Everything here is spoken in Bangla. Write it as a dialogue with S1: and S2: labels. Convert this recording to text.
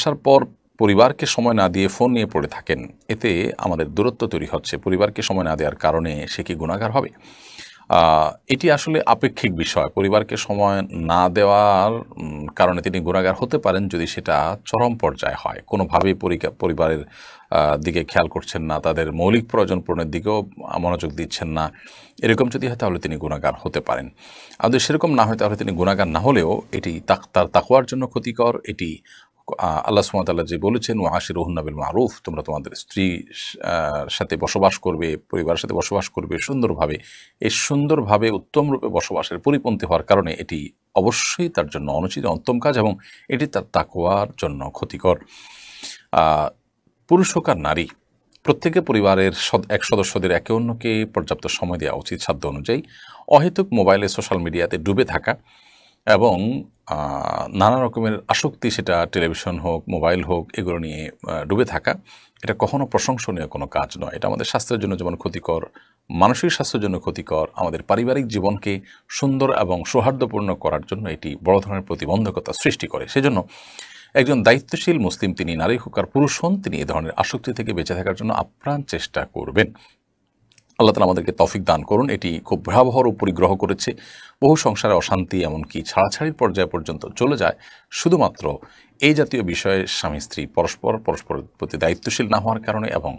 S1: আসার পর পরিবারকে সময় না দিয়ে ফোন নিয়ে পড়ে থাকেন, এতে আমাদের দূরত্ব তৈরি হচ্ছে। পরিবারকে সময় না দেওয়ার কারণে সে কি গুনাহগার হবে? এটি আসলে আপেক্ষিক বিষয়। পরিবারকে সময় না দেওয়ার কারণে তিনি গুনাহগার হতে পারেন যদি সেটা চরম পর্যায়ে হয়। কোনোভাবেই পরিবারের দিকে খেয়াল করছেন না, তাদের মৌলিক প্রয়োজন পূরণের দিকেও মনোযোগ দিচ্ছেন না। এরকম যদি হয় তাহলে তিনি গুনাহগার হতে পারেন। আর যদি সেরকম না হয় তাহলে তিনি গুনাহগার না হলেও এটি তার তাকওয়ার জন্য ক্ষতিকর। এটি আল্লাহ সুবহানাহু ওয়া তাআলা যে বলেছেন ওয়াশিরুহুন্না বিল মারুফ, তোমরা তোমাদের স্ত্রীর সাথে বসবাস করবে, পরিবারের সাথে বসবাস করবে সুন্দরভাবে। এই সুন্দরভাবে উত্তম রূপে বসবাসের পরিপন্থী হওয়ার কারণে এটি অবশ্যই তার জন্য অনুচিত উত্তম কাজ এবং এটি তার তাকওয়ার জন্য ক্ষতিকর। পুরুষ হোক আর নারী, প্রত্যেকে পরিবারের এক সদস্যদের একে অন্যকে পর্যাপ্ত সময় দেওয়া উচিত সাধ্য অনুযায়ী। অহেতুক মোবাইলে সোশ্যাল মিডিয়াতে ডুবে থাকা এবং নানা রকমের আসক্তি, সেটা টেলিভিশন হোক, মোবাইল হোক, এগুলো নিয়ে ডুবে থাকা, এটা কখনো প্রশংসনীয় কোনো কাজ নয়। এটা আমাদের স্বাস্থ্যের জন্য যেমন ক্ষতিকর, মানসিক স্বাস্থ্যের জন্য ক্ষতিকর, আমাদের পারিবারিক জীবনকে সুন্দর এবং সৌহার্দ্যপূর্ণ করার জন্য এটি বড় ধরনের প্রতিবন্ধকতা সৃষ্টি করে। সেজন্য একজন দায়িত্বশীল মুসলিম, তিনি নারী হোক আর পুরুষ হন, তিনি এ ধরনের আসক্তি থেকে বেঁচে থাকার জন্য আপ্রাণ চেষ্টা করবেন। আল্লাহ তাআলা আমাদেরকে তৌফিক দান করুন। এটি খুব ভয়াবহ রূপ পরিগ্রহ করেছে। বহু সংসারে অশান্তি, এমনকি ছাড়াছাড়ির পর্যায় পর্যন্ত চলে যায় শুধুমাত্র এই জাতীয় বিষয়ে স্বামী স্ত্রী পরস্পরের প্রতি দায়িত্বশীল না হওয়ার কারণে এবং